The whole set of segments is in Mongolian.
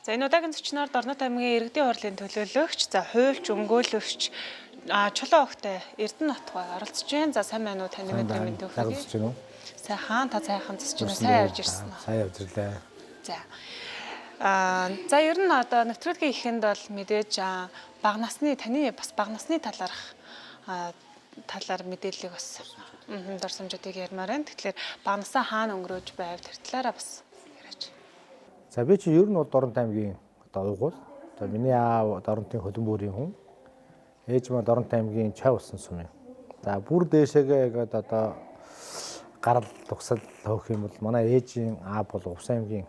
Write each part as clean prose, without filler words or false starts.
За энэ удаагийн зочноор Дорнод аймгийн иргэдийн хурлын төлөөлөгч, за хуульч, өмгөөлөгч Чулуун огтой Эрдэнэ Нотгой оролцож байна. За сайн байна уу? Таны өдрийн мэнд өгье. Сайхан та сайхан засч байна. Сайн явж ирсэн үү? Сайн явж ирлээ. За ер нь одоо нэвтрүүлгийн эхэнд бол мэдээж бага насны таны бас бага насны талаарх талаар мэдээллийг бас дурсамжуудыг ярмаар байна. Тэгэхээр бага насаа хаана өнгөрөөж байв тэр талаараа бас яриач. За би чи ер нь бол Дорнод аймгийн одоо угуул. За миний аав Дорнодын Хөлбөмбөрийн хүн. Ээж маань Дорнод аймгийн Чав усан сум юм. За бүр дээшээгээ гээд одоо гарал тугсал хөөх юм бол манай ээжийн аав бол Увс аймгийн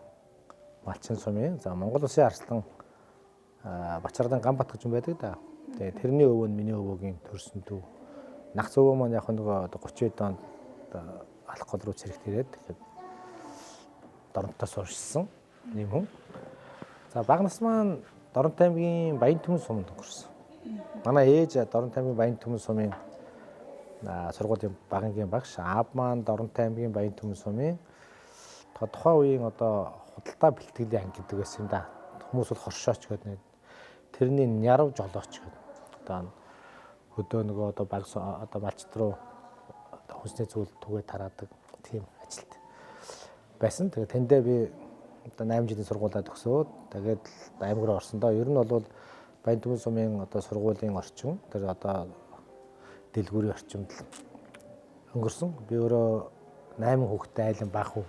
Малчин сум юм. За Монгол Улсын Арслан Бачаардын Ганбат гэж юм байдаг да. Тэгээ тэрний өвөө нь миний өвөөгийн төрсөн дүү. Нагц өвөө маань яг нөгөө 30 онд алах гол руу цэрэгт ирээд тэгэхээр Дорнодоос уршсан юм хүн. За бага нас маань Дорнод аймгийн Баян Түмэн суманд өнгөрсөн. Манай ээж Дорнод аймгийн Баян Түмэн сумын сургуулийн багангийн багш. Аав маань Дорнод аймгийн Баян Түмэн сумын тухайн үеийн одоо худалдаа бэлтгэлийн анги гэдэг байсан юм да. Хүмүүс бол хоршооч гэдэг. Тэрний нярав жолооч гэдэг. Одоо хөдөө нөгөө одоо баг одоо малчд руу хүнсний зүйл түгээ тараадаг тийм ажилт байсан. Тэгээ тэндээ би одоо 8 жилийн сургуулаа төгсөөд тэгээд аймаг руу орсон доо. Ер нь бол Баян Түмэн сумын одоо сургуулийн орчин тэр одоо дэлгүүрийн орчинд өнгөрсөн. Би өөрөө 8 хүүхэдтэй айлын баг хүү.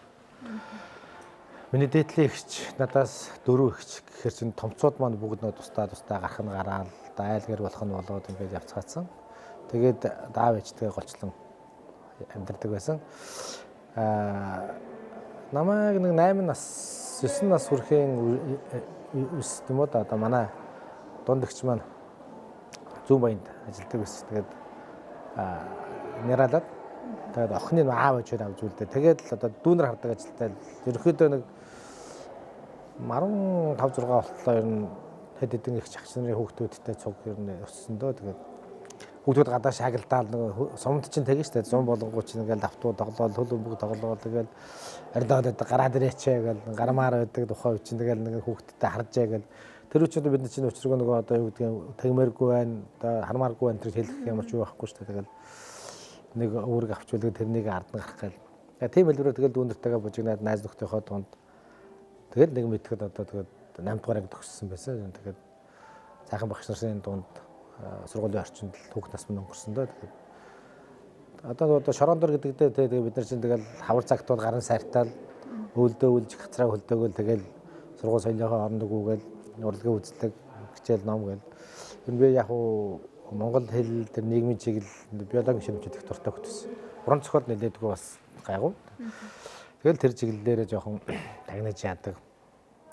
Миний дээдлийн эгч надаас 4 эгч гэхэр чин томцууд маань бүгд нөө тусдаа гарах нь гараал айл гэр болох нь болоод ингээд явцгаацсан. Тэгээд даав ээжтэйгээ голчлон амьдардаг байсан. Намайг нэг 8 нас 9 нас хүрэхийн үс юм уу да одоо манай дунд эгч маань Зүүн Баянд ажилладаг байсан. Тэгээд нэралаад тэгээд охины аав ээжээр авч үлдээ. Тэгээд л одоо дүүнэр хардаг ажилтай ерөнхийдөө нэг 15 6 болтлоо ер нь хэд хэдэн их ах нарын хүүхдүүдтэй цуг ер нь өссөн дөө. Тэгээд хүүхдүүд гадаа шагналдаал нэг сумд чинь тэгэн штэ 100 болгонгууд чинь ингээл давтуу тоглоол хөл өмбөг тоглоол тэгээд арилаад гараад ирээчээ гэл гармаар байдаг тухай үчин тэгэл нэг хүүхдтэй харжээ гэл тэр үчинд бид чинь өчргөө нөгөө одоо юу гэдгийг тэгмээргүй байна одоо хармааргүй байна тэр хэлэх юм ч юу байхгүй штэ тэгэл нэг өөрийг авчулдаг тэрнийг ард нь гарах гэл тийм хэлбэрээр тэгэл дүүнэртэйгээ бужигнаад найз нөхдийнхөө дунд тэгэл нэг мэдхэд одоо тэгээд 8 дугаар анги төгссөн байсан. Тэгээд сайхан багш нарын дунд сургуулийн орчинд хүүхд нас мөн өнгөрсөн дөө. Тэгээд одоо шорондор гэдэгтэй тэгээд бид нар чинь тэгэл хавар цагт бол гарын сайртаал өвлдөө гацраа хөлдөөгөл тэгэл сургууль соёлынхоо орон нугуугээл урлагийн үзлэг хичээл ном гээл. Энэ би яг уу монгол хэл тэр нийгмийн чиглэл биологийн шимжүүд их дуртай хөтөсөн. Уран зохиол нэлээдгүй бас гайгүй. Тэгэл тэр чиглэлээрээ жоохон тагнаж яадаг.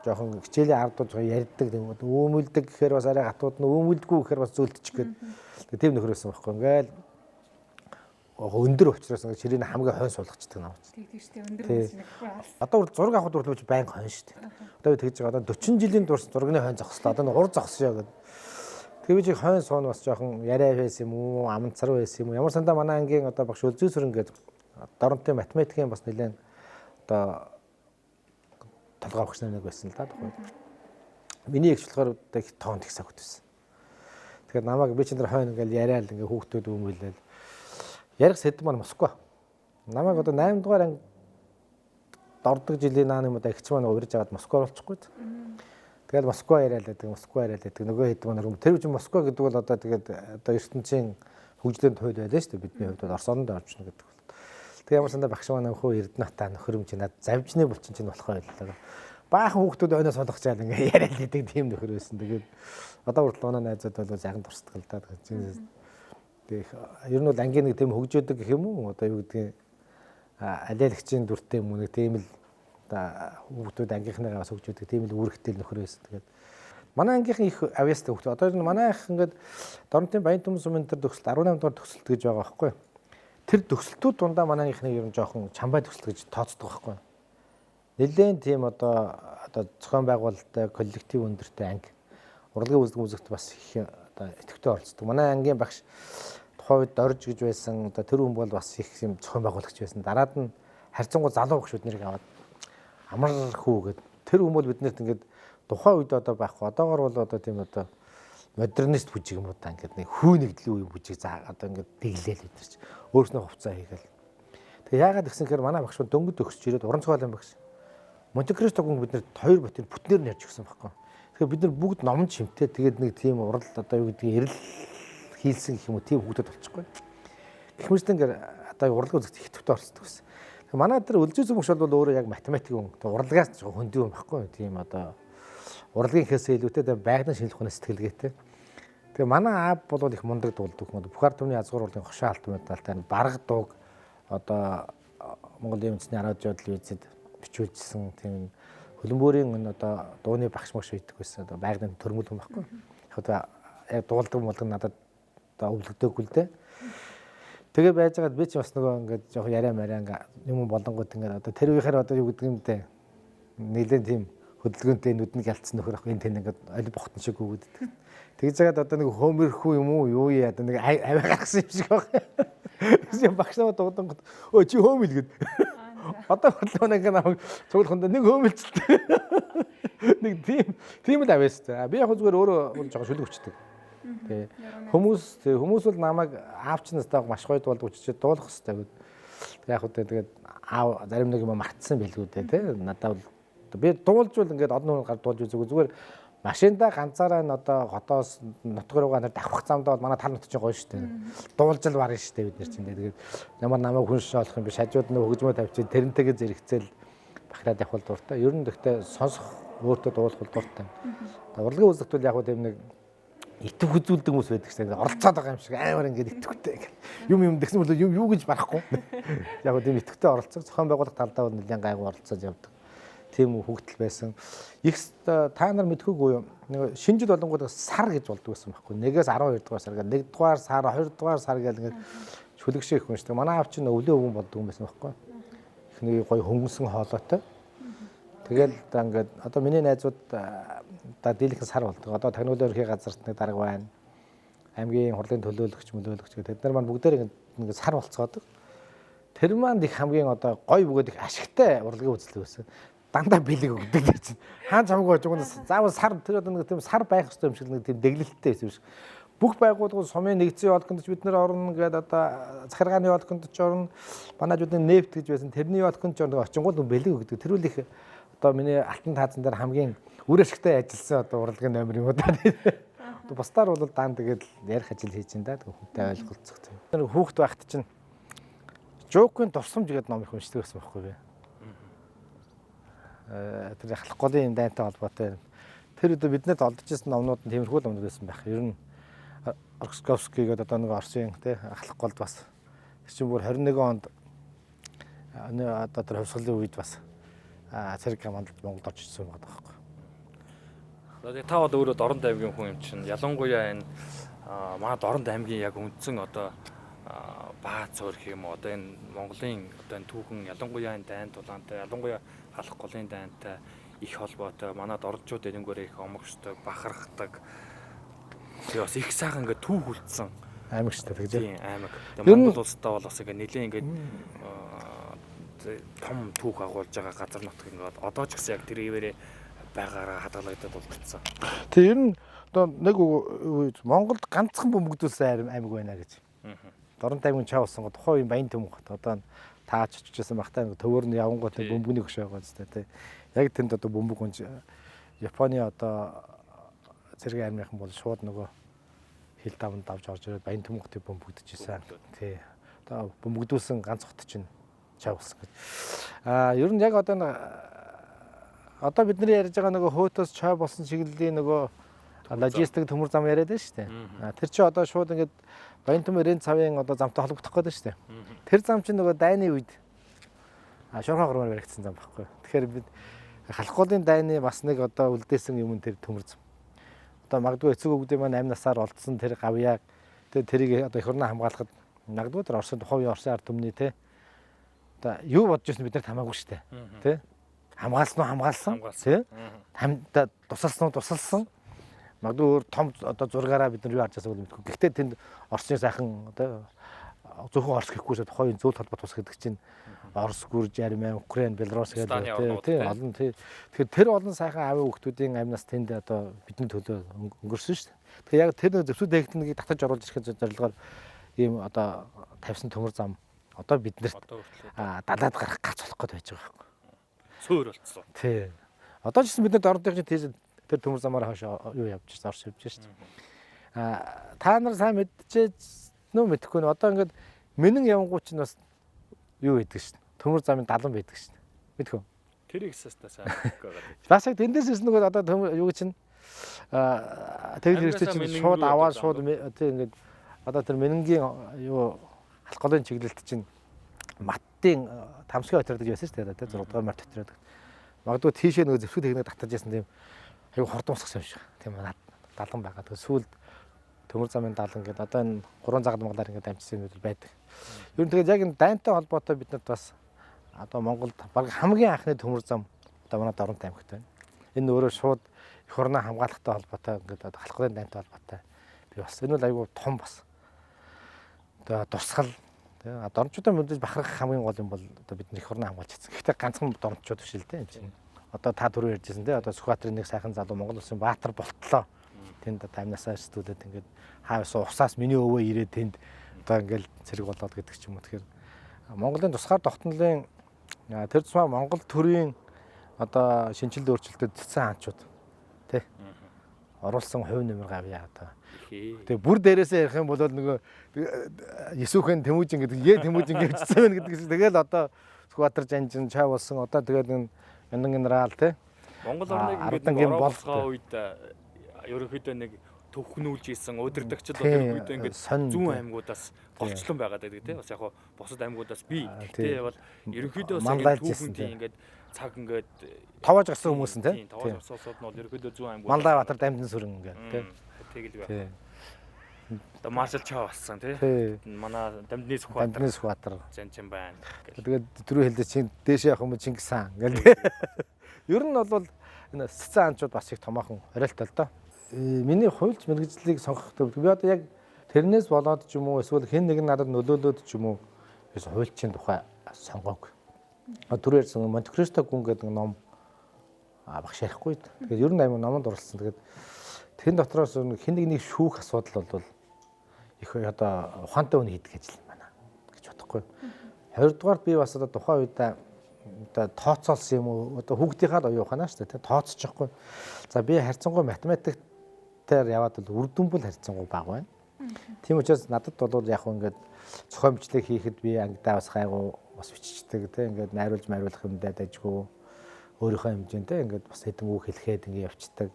Жоохон хичээлийн ардууд ярьдаг юм уу үүмэлдэг гэхээр бас арай гатууд нь үүмэлдэггүй гэхээр бас зөөлдөж гээд тийм нөхрөөсөн байхгүй ингээл өндөр учраас ширээ хамгийн хойно суулгачдаг намайг. Тийм шүү дээ өндөр байсан. Одоо зураг авахд хүртэл байнга хойно шүү дээ. Одоо би тэгж байгаа одоо 40 жилийн турш зургийн хойно зогслоо. Одоо ур зогсоё гэдэг. Тэгээ би чи хойно сууна бас жоохон яриа байсан юм уу амцар байсан юм уу ямар сандаа манай ангийн одоо багш Үлзий сүрэн гэдэг Дорнодын математикийн бас нэлээд одоо толгой багш нар нэг байсан л да тухайд. Миний эгч болохоор их тоонд их сагт байсан. Тэгэхээр намайг би чинь тэр хойно ингээл яриа л ингээ хүүхдүүд өмөлөөл. Ярих сэдв маань Москва. Намайг одоо 8 дугаар анги дордог жилийн нааны юм одоо эгч маань урьж аваад Москва болчихгүй. Тэгэл Москва яриа л байдаг, Москва яриа л байдаг. Нөгөө хэд маань тэр үчи Москва гэдэг бол одоо тэгээд одоо ертөнцийн хөгжлийн туйл байлаа шүү дээ. Бидний хувьд бол Орос орнд орчихно гэдэг. Тэг ямар сандаа багш маань нөхөө Эрдэнэ Натаа нөхөрөмж надад завжны булчин чинь болох байлаа. Баахан хүүхдүүд өнөөс болгож чаад ингээ яриад идэг тийм нөхөр байсан. Тэгээд одоо хүртэл оноо найзууд бол сайхан дурсдаг л да. Тэг ер нь бол ангийн нэг тийм хөгжөөдөг гэх юм уу? Одоо юу гэдгийг алиалагчийн дүртэй юм уу нэг тийм л хүүхдүүд ангийнхныгаа бас хөгжөөдөг тийм л үүрэгтэй нөхөр байсан. Тэгээд манай ангийнхан их авьяастай хүүхдүүд. Одоо манай ах ингээд Дорнодын Баян Түмэн сумын тэр төгсөлт 18 дугаар төгсөлт гэж байгаа байхгүй. Тэр төгсөлтүүд дундаа манайхны ер нь жоохон чамбай төгсөлт гэж тооцдог байхгүй. Нэлээд тийм одоо зохион байгуулалттай коллектив өндөртэй анги. Урлагийн үзэгт бас их одоо идэвхтэй оролцдог. Манай ангийн багш тухайн үед Дорж гэж байсан. Одоо тэр хүн бол бас их юм зохион байгуулагч байсан. Дараад нь харьцангуй залуу багшүүд нэрийг аваад амар хүү гэд тэр хүн бол биднэрт ингээд тухайн үед одоо байхгүй. Одоогор бол одоо тийм одоо модернист бүжиг юм уу та ингээд нэг хүү нэгдлийн үе бүжиг заа одоо ингээд дэглээл бид нар чи өөрснөө хувцас хийгээл. Тэгээ яагаад гэсэн хэрэг манай багш дөнгөд өгсөж ирээд уран зохиолын багш. Монте-Кристог бид нарт 2 ботын бүтнээр нь ярьж өгсөн байхгүй. Тэгэхээр бид нар бүгд номон шимтээ тэгээд нэг тийм урал одоо юу гэдгийг эрэл хийлсэн гэх юм уу тийм хүүхдэд болчихгүй. Гэх мэт ингээд одоо урлагын үзэгт их төвтэй орцдог гэсэн. Манай дээр үлзий зүмгш бол өөрөө яг математик хүн. Урлагаас хөндөө юм байхгүй. Тийм одоо урлагийн хэсээ илүүтэй байгалийн шинжлэх ухааны сэтгэлгээтэй. Тэгээ манай аав бол их мундаг дуулдаг хүн. Бүхар түмний язгуур урлагийн хошоо алт медальтай бараг дууг одоо Монголын үндэсний 10 жил визэд бичүүлжсэн тийм хөлбөмбөрийн одоо дууны багш маш үйдэг байсан. Одоо байгалийн төрмөл хүн байхгүй. Одоо яг дуулдаг молдог надад одоо өвлөгдөөгүй л дээ. Тэгээ байж байгаад би ч бас нөгөө ингээд жоох яриа мараа ингээ юм болонгууд ингээ одоо тэр үехээр одоо юу гэдэг юм бэ? Нилээн тийм хөдөлгөөнтэй нүдний гялцсан нөхөр ах энэ тэн ингээ аль бохтон шиг өгөөддөг. Тэгж жагаад одоо нэг хөмөрхүү юм уу юу яа одоо нэг аваа гаргасан юм шиг байна. Тэгсэн багшаа дуудангууд өө чи хөөмөл гэд. Одоо бодлоо нэг намайг цуглаханд нэг хөөмөлчтэй. Нэг тийм л авьяас. Би яг зүгээр өөрөө жоохон шүлэг өчтдөг. Тэ хүмүүс бол намайг аавч настайг маш гоё дуулдаг учраас дуулах хэрэгтэй гэд. Яг үгүй тэгээд аав зарим нэг юм мартсан байлгүй дээ тэ. Надад би дуулж бол ингээд одон гар дуулж үзэгүй зүгээр машинда ганцаараа н одоо хотоос нутгаар руугаа давхах замдаа бол манай тал нут чинь гоё шүү дээ. Дуулж л барна шүү дээ бид нар чинь тэгээд ямар намайг хүн шиг олох юм биш хажууд нь хөгжмөө тавьчих тэрнтэйгээ зэрэгцээл бахираад явах дуртай. Ер нь гэхдээ сонсох өөртөө дуулах дуртай. Урлагийн үзэгт бол яг үгүй тийм нэг итв хүзүүлдэг хүмүүс байдаг шээ. Оролцоод байгаа юм шиг амар ингээд итвэхтэй. Юм дэгсэн бол юу гэж барахгүй. Яг үгүй тийм итвэхтэй оролцох зохион байгуулах талдаа бол нэлээд гайгүй оролцоод явдаг. Тийм хөвгтөл байсан. Их та нар мэдхүүгүй юу? Нэг шинэ жил болонгууд сар гэж болдог байсан байхгүй. 1-ээс 12 дугаар сар гэдэг 1 дугаар сар 2 дугаар сар гэл ингээд шүлэгшээ их хүн шүү дээ. Манай аав чинь өвлөө өвгөн болдог юм байсан байхгүй. Эхний гоё хөнгөсөн хоолойтой. Тэгэл одоо ингээд одоо миний найзууд одоо дийлхэн сар болдог. Одоо тагнуулын ерхий газарт нэг дарга байна. Аймгийн хурлын төлөөлөгч гэдэг. Тэд нар маань бүгдээр ингээд сар болцоодог. Тэр маань их хамгийн одоо гоё бөгөөд их ашигтай урлагийн үзлэг байсан. Дандаа бэлэг өгдөг гэж чинь. Хаан чамгүй жигүүнээс заавал сар тэр одоо нэг тийм сар байх хэрэгтэй юм шиг нэг тийм дэглэлттэй байсан юм шиг. Бүх байгууллагууд сумын нэгдсэн явуулканд ч бид нэр орно гэдэг одоо захиргааны явуулканд ч орно. Манайчуудын нефт гэж байсан тэрний явуулканд ч орно. Очингууд бэлэг өгдөг. Тэр үл их одоо миний алтан таазан дээр хамгийн үр ашигтай ажилласан одоо урлагийн номер юм уу та. Бусдаар бол даан тэгээд ярих ажил хийж ин да. Хүнтэй ойлголцох тийм. Тэр хүүхэд байхад чинь Жокын дурсамж гэдэг ном их уншдаг байсан байхгүй би. Тэр ахлах голын дайнтай холбоотой. Тэр үед биднэрт олдож ирсэн номнууд нь тиймэрхүү номнууд байсан байх. Ер нь Орсковский гэдэг одоо нэг Орсын тий ахлах голд бас чинь бүр 21 онд одоо тэр хувьсгалын үед бас цэрэг командд Монголд орж ирсэн байгаа байхгүй. Тэгээд та бол өөрөө Дорнод аймгийн хүн юм чинь ялангуяа энэ манай Дорнод аймгийн яг үндсэн одоо баа цөөрх юм одоо энэ Монголын одоо энэ түүхэн ялангуяа энэ дайн тулаантай ялангуяа халах голын дайнтай их холбоотой манад оролцууд эрэнгүүрээ их омогшдог бахархдаг тэгээ бас их сайхан ингээд түүх үлдсэн аймаг шүү дээ тэгж. Тийм аймаг. Тэгээ Монгол улстай бол бас ингээд нэлээд ингээд том түүх агуулж байгаа газар нутг ингээд одоо ч гэсэн яг тэр ивэрээ байгаараа хадгалагдаад улдсан. Тэг ер нь одоо нэг Монголд ганцхан бөмбөгдүүлсэн аймаг байна гэж. Дорнод аймгийн чавсан гоо тухайн баян төмөг одоо таач очижсэн багтаа төвөр нь явангууд бөмбөгний хөш байгаа зү тэ. Яг тэнд одоо бөмбөг унж Японы одоо цэргийн армийнхан бол шууд нөгөө хил давнд давж орж ирээд баян төмөгтэй бөмбөгдөжсэн. Тий. Одоо бөмбөгдүүлсэн ганц хот чинь чавсан гэж. Ер нь яг одоо бидний ярьж байгаа нөгөө хөөтөөс чав болсон чиглэлийн нөгөө логистик төмөр зам яриад байна шүү дээ. Тэр чинь одоо шууд ингээд баян төмөр рент цавын одоо замтай холбогдох гэдэг шүү дээ. Тэр зам чинь нөгөө дайны үед шорхон гормоор баригдсан зам байхгүй. Тэгэхээр бид халах голын дайны бас нэг одоо үлдээсэн юм тэр төмөр зам. Одоо магадгүй эцэг өвгдөө маань 8 насаар олдсон тэр гавьяаг тэрийг одоо их орноо хамгаалахад магадгүй тэр Орсын тухайн Орсын ард түмний те одоо юу бодож ирсэн бид нар хамаагүй шүү дээ. Тэ хамгаалсан тий хамтаа тусалсан магадгүй өөр том одоо зургаараа бид нар юу харж байгааг мэдгүй. Гэхдээ тэнд Орсын сайхан одоо зөвхөн Орос гэхгүйсээ тухайн зөвлөлт холбоот ус гэдэг чинь Орос, Гүрж, Армени, Украин, Беларусь Станы гэдэг орнууд, тий. олон тий. Тэгэхээр тэр олон сайхан аав хүүхдүүдийн амнаас тэнд одоо бидний төлөө өнгөрсөн шүү дээ. Тэгэхээр яг тэр зөвсүүд техникийг татаж оруулж ирэхэд зорилгоор ийм одоо тавьсан төмөр зам одоо биднэрт Одоо хүртэл далаад гарах гарч болох гээд байж байгаа байхгүй. цөөр болцсон. Тий. Одоо ч гэсэн бид нар ордын чинь тэр төмөр замаар хойш юу явж шээ, орш явж шээ. Та нар сайн мэдчихэж нөө мэдэхгүй нэ одоо ингээд Мэнэн явангууд чинь бас юу гэдэг шин. Төмөр замын далан байдаг шин. Мэдхүү. Тэр ихсээс та сайн мэдгүй байгаа. Бас яг тэндээс ирсэн нөгөө одоо төмөр юу чинь тэгэл хэрэгтэй чинь шууд аваад шууд тий ингээд одоо тэр Мэнэнгийн юу халах голын чиглэлт чинь маттын тамсгийн хотор гэж байсан шүү дээ тий 6 дугаар март хотор. Магадгүй тийшээ нөгөө зэвсэг техник татаж ясан тийм аюу хурдан усгсан юм шиг. Тийм далан байгаа. Тэгээ сүүл төмөр замын далан гэдэг одоо энэ 3 загад монголоор ингээд амжсан юм байдаг. Ер нь тэгээд яг энэ дайнтай холбоотой бид нарт бас одоо Монголд баг хамгийн анхны төмөр зам одоо манай Дорнот аймагт байна. Энэ өөрөө шууд эх орноо хамгаалахтай холбоотой ингээд одоо халахын дайнтай холбоотой. Би бас энэ бол аюу том бас. Одоо дурсгал тий дорночдын мөдөж бахархах хамгийн гол юм бол одоо бид эх орноо хамгаалж чадсан. Гэхдээ ганцхан дорночд биш л дээ энэ чинь. Одоо та түрүү ярьжсэн тий одоо Сүхбаатарын нэг сайхан залуу Монгол улсын баатар болтлоо. Тэнд таймнасаа студент ингээд хаавс усаас миний өвөө ирээд тэнд одоо ингээд цэрэг болоод гэдэг ч юм уу. Тэгэхээр Монголын тусгаар тогтнолын тэр тусмаа Монгол төрийн одоо шинжилгээ өөрчлөлтөд цэцэн хаанчууд тий оруулсан хувь нэмэр гавьяа одоо. Тэгээ бүр дээрээсээ ярих юм бол нөгөө Есүхэн Тэмүүжин гэдэг Тэмүүжин гэвчсэн байна гэдэг чинь тэгэл одоо Сүхбаатар жанжин чай болсон одоо тэгээд энэ Мянган генерал тий Монгол орныг ингээд болсгоо үед ерөнхийдөө нэг төвхнүүлж исэн удирдагчид бол ерөнхийдөө ингээд зүүн аймагуудаас голчлон байгаад байдаг тий бас яг бусад аймагуудаас би тий бол ерөнхийдөө түүхэндээ ингээд цаг ингээд товоож гарсан хүмүүс нь тий товоож гарсууд нь бол ерөнхийдөө зүүн аймагууд Мандаа Батар Дамжин сүрэн ингээд тий тэгэл байна. Одоо Маршал Чаа болсон тий манай Дамжны Сүхбаатар Жанчин байна. Тэгээд түрүү хэлдэг чинь дээшээ явах юм Чингис хаан ингээд ер нь бол энэ цэцэн хаанчууд бас их томоохон оройтой л доо. Миний хуульч мэрэгжлийг сонгохдоо би одоо яг тэрнээс болоод ч юм уу эсвэл хэн нэг надад нөлөөлөөд ч юм уу биш хуульчийн тухай сонгоог. Түрүү ярьсан Монте Кристо гүн гэдэг ном багш ярихгүй. Тэгээд ер нь аймаг номонд оруулсан. Тэгээд тэн дотроос хэн нэг шүүх асуудал бол их одоо ухаантай үн хийдэг ажил юм байна гэж бодохгүй. Хоёрдугаар би бас одоо тухайн үед одоо тооцоолсон юм уу одоо хүүхдийнхаа оюу ухаанаа шүү дээ тооцчихгүй. За би харьцангуй математиктээр яваад бол үр дүнбэл харьцангуй бага байна. Тийм учраас надад бол яг ингээд зохион бичлэг хийхэд би ангидаа бас гайгүй бас биччихдэг тийм ингээд найруулж мариулах юм даа дайггүй өөрийнхөө хэмжээндээ ингээд бас хэдэн үг хэлэхэд ингээд явцдаг.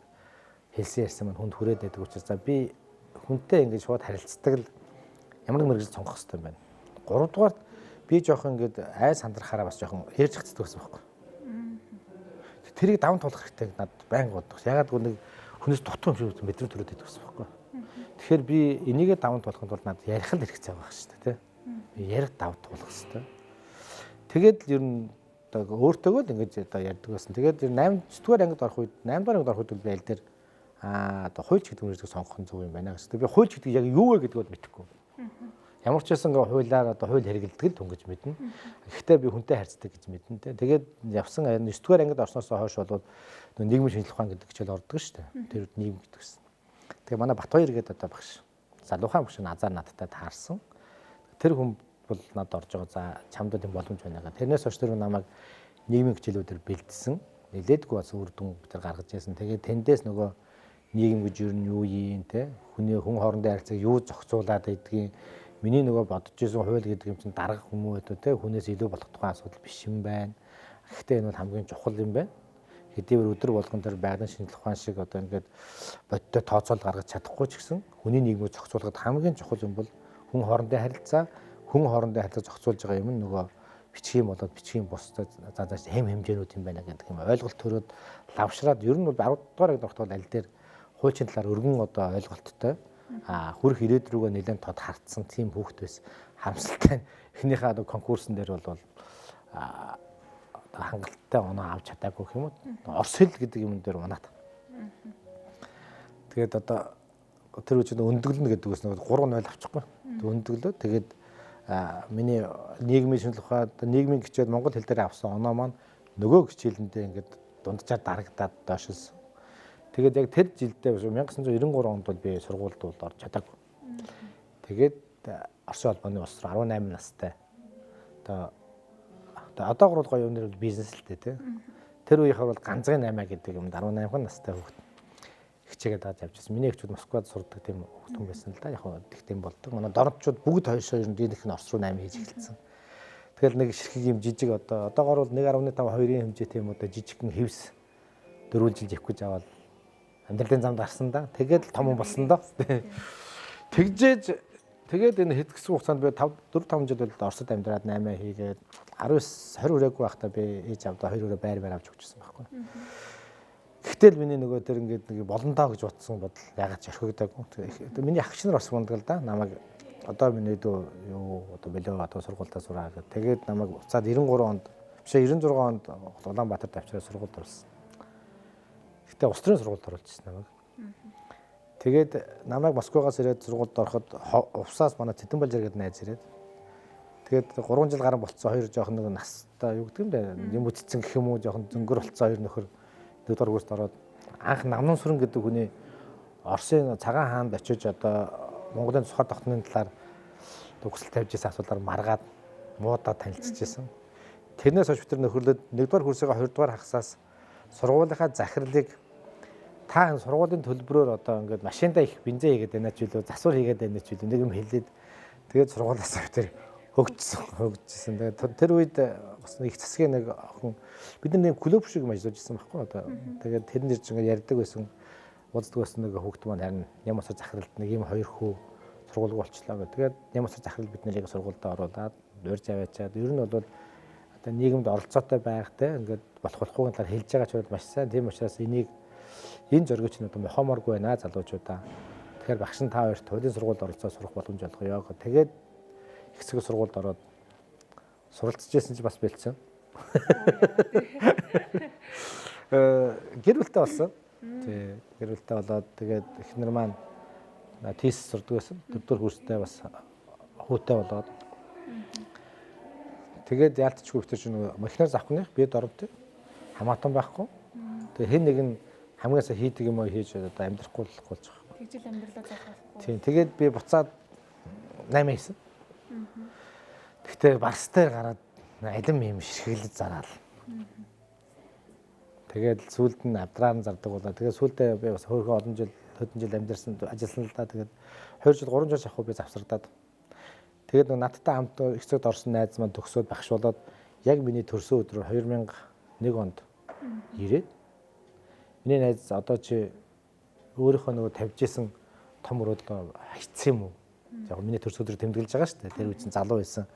Хэлсэн ярьсан маань хүнд хүрээд байдаг учраас за би хүнтэй ингээд шууд харилцдаг л ямар нэг мэрэгжил сонгох хэрэгтэй юм байна. Гуравдугаар би жоох ингээд айс хандрахаараа бас жоохон ярьж хацдаг гэсэн байхгүй. Тэрийг даван туулах хэрэгтэй надад байнга боддог. Ягаад гэвэл нэг хүнээс дутуу юм шиг мэдрэмж төрөөд байдаг гэсэн байхгүй. Тэгэхээр би энийгээ даван туулахын тулд надад ярих л хэрэгтэй байгаа шүү дээ, тийм. Би ярих даван туулах хэрэгтэй. Тэгээд л ер нь одоо өөртөөгөө л ингэж одоо ярьдаг байсан. Тэгээд 8-р ангид орох үед 8-р ангид орох үед би аль дээр одоо хуульч гэдэг үгсийг сонгох нь зөв юм байна гэсэн. Би хуульч гэдэг яг юу вэ гэдгийг мэдэхгүй. Ямар ч байсан ингээ хуулиар одоо хууль хэрэгэлдэг л түнгэж мэднэ. Гэхдээ би хүнтэй харьцдаг гэж мэднэ те. Тэгээд явсан 9-р ангид орсноос хойш бол нийгмийн шинжилгээ ухаан гэдэг хичээл ордог шүү дээ. Тэр үед нийгэм гэдэг гэсэн. Тэгээ манай Батбаяр гэдэг одоо багш залуухан багш назар надтай таарсан. Тэр хүн бол надад орж байгаа. За чамд тийм боломж байна гэх. Тэрнээс хойш тэр намайг нийгмийн хичээлүүдээр бэлдсэн. Нэлээдгүй бас үр дүн бид нар гаргаж ирсэн. Тэгээд тэндээс нөгөө нийгэм гэж юу нь юу юм те. Хүний хүн хоорондын харьцааг юу зохицуулаад байдгийг миний нөгөө бодож ирсэн хууль гэдэг юм чинь дарга хүмүүст те хүнээс илүү болох тухайн асуудал биш юм байна. Гэхдээ энэ бол хамгийн чухал юм байна. Хэдийгээр өдөр болгон тэр байгалийн шинжилгээ ухаан шиг одоо ингээд бодтой тооцоол гаргаж чадахгүй ч гэсэн хүний нийгмийг зохицуулахад хамгийн чухал юм бол хүн хоорондын харилцаа зохицуулж байгаа юм нөгөө бичгийн болоод бичгийн бусдад зааж хэм хэмжээнүүд юм байна гэдэг юм ойлголт төрөөд лавшраад ер нь бол 10 дугаар ангид ороход аль дээр хуульчийн талаар өргөн одоо ойлголттой хүрх ирээд рүүгээ нэлээд тод хартсан тийм хүүхд байс харамсалтай эхнийхээ одоо конкурсын дээр бол хангалттай оноо авч чадаагүй юм уу? Орос хэл гэдэг юм дээр унаад. Тэгээд одоо тэр үчинд өндөглөнө гэдэг үс нэг 3-0 авчихгүй. Өндөглөө. Тэгээд миний нийгмийн шинжилгээ ухаан нийгмийн хичээл монгол хэл дээр авсан оноо маань нөгөө хичээлэндээ ингээд дунджаар дарагдаад доошилсон. Тэгээд яг тэр жилдээ 1993 онд бол би сургуульд бол орж чадаагүй. Тэгээд Орсын холбооны улс руу 18 настай. Одоо гол гоё юмнэр бизнес л дээ. Тэр үеийнхээ бол ганцхан 8 гэдэг юмд 18 настай хүүхэд хичээгээд аваад явжсэн. Миний хчүүд Москвад сурдаг тийм хүн байсан л да. Яг хөө тэгтэн болдог. Манай дордчууд бүгд хойшоо ер нь дийлэх нь Орос руу 8 хийж эхэлсэн. Тэгэл нэг ширхэг юм жижиг одоогоор бол 1.5 2-ын хэмжээтэй юм одоо жижигхэн хевс дөрвөлжилж явах гэж аваад амьдралын замд гарсан да. Тэгээд том хүн болсон доо. Тэгээд энэ хэд гисэн хугацаанд би 4-5 жил бол Оросд амьдраад 8 хийгээд 19 20 хүрээгүй байхдаа би ээж авдаа 2 өрөө байр авч өгчихсэн байхгүй. Гэтэл миний нөгөө тэр ингээд нэг болондоо гэж бодсон бодол ягаад ч орхигдоогүй. Миний агч нар бас мундаг л да. Намайг одоо миний дөө юу одоо бэлээ одоо сургуультаа сураа гэдэг. Тэгээд намайг уцаад 93 онд биш 96 онд Улаанбаатарт авчираа сургуульд орсон. Гэтэ улс төрийн сургуульд оруулчихсан намайг. Тэгээд намайг Москвагаас ирээд сургуульд ороход увсаас манай Цэдэнбалжир гэдэг найз ирээд. Тэгээд 3 жил гарan болцсон хоёр жоохон нэг настай юу гэдэг юм бэ? Юм үтцсэн гэх юм уу жоохон зөнгөр болцсон хоёр нөхөр нэгдүгээр курст ороод анх Намнан сүрэн гэдэг хүний Оросын цагаан хаанд очиж одоо Монголын цухаар тогтны талаар төгсөл тавьж ирсэн асуудлаар маргаад муудаад танилцчихсан. Тэрнээс хойш бид нөхөрлөд нэгдүгээр курсыгаа хоёрдугаар хагасаас сургуулийнхаа захирлыг та энэ сургуулийн төлбөрөөр одоо ингээд машинда их бензин хийгээд байна ч үлээ засвар хийгээд байна ч үлээ нэг юм хэлээд тэгээд сургуулиас бид хөгжсөн. Тэгээд тэр үед бас их засгийн нэг охин бид нэг клуб шиг юм ажиллаж ирсэн байхгүй одоо. Тэгээд тэрэн дээр ч ингээд ярьдаг байсан. Уулздаг байсан нэг хүүхд маань харин Нямсар захиралд нэг юм хоёр хүү сургууль болчлоо гэх. Тэгээд Нямсар захирал бид нарыг сургуультай оруулаад урьж аваачаад ер нь бол одоо нийгэмд оролцоотой байх те ингээд болохгүй талаар хэлж байгаа ч бол маш сайн. Тийм учраас энийг энэ зоригч нь одоо мохоморгүй байна залуучуудаа. Тэгэхээр багш нь та хоёрт хуулийн сургуульд оролцоод сурах боломж олгоё гэх. Тэгээд их хэсэг сургуульд ороод суралцж байсан чи бас бэлдсэн. Гэр бүлтэй болсон. Тий, гэр бүлтэй болоод тэгээд эхнэр маань тийс сурдаг байсан. 4-р курстай бас хүүтэй болоод. Тэгээд яалтчгүй ихтэй чинь махнаар завхных би дөрөвтэй хамаатан байхгүй. Тэгээд хэн нэг нь хамгийн сайн хийдэг юм уу хийж одоо амьдрахгүй болж байгаа. Тэгжил амьдралаа зохиолохгүй. Тийм, тэгээд би буцаад 8 хийсэн. Гэхдээ барс дээр гараад алим юм ширхэлж зараал. Тэгээд сүүлд нь авдраар нь зардаг болоо. Тэгээд сүүлдээ би бас хөөрхөн хэдэн жил амьдэрсэн ажилласан л да. Тэгээд 2 жил 3 жил шахуу би завсардаад. Тэгээд надтай хамт их цогт орсон найз маань төгсөөд багш болоод яг миний төрсөн өдрөөр 2001 онд ирээд миний найз одоо чи өөрийнхөө нөгөө тавьж исэн том өрөөлөө хайцсан юм уу? Яг миний төрсөн өдрөөр тэмдэглэж байгаа шүү дээ. Тэр үчин залуу байсан.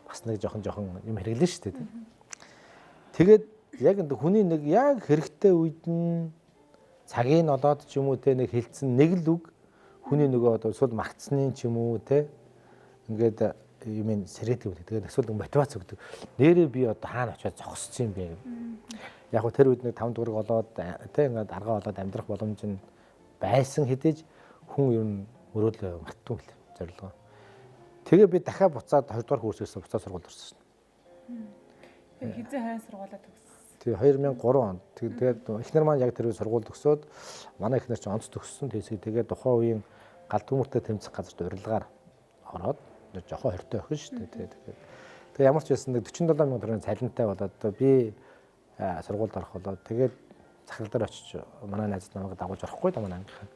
Бас нэг жоохон юм хэрэглэн шүү дээ. Тэгээд яг энэ хүний нэг яг хэрэгтэй үед нь цагийг олоод ч юм уу те нэг хилцэн нэг л үг хүний нөгөө одоо эсвэл магтсны ч юм уу те ингээд юм сэрэтг үү тэгээд эсвэл мотивац өгдөг. Нэрээ би одоо хаана очиод зогссон юм бэ? Яг хөө тэр үед нэг 5 дуурайг олоод те ингээд аргаа олоод амьдрах боломж нь байсан хэдиж хүн ер нь өрөөлөө мартсан бэл зорилгоо. Тэгээ би дахиад буцаад 2 дугаар курсээс буцаад сургуульд орсон шин. Хизээ хайн сургуулаа төгссөн. Тэгээ 2003 онд. Тэгээд эхнэр маань яг тэр сургууль төгсөөд манай эхнэр чинь онц төгссөн. Тэгээд тухайн үеийн галт төмөртэй тэмцэх газарт урилгаар ороод жоохон хортой охин шүү дээ. Тэгээд ямар ч байсан нэг 47 мянган төгрөгийн цалинтай болоод би сургуульд орох болоод тэгээд захирал дээр очиж манай найз намайг дагуулж орохгүй да манай ангийнхан.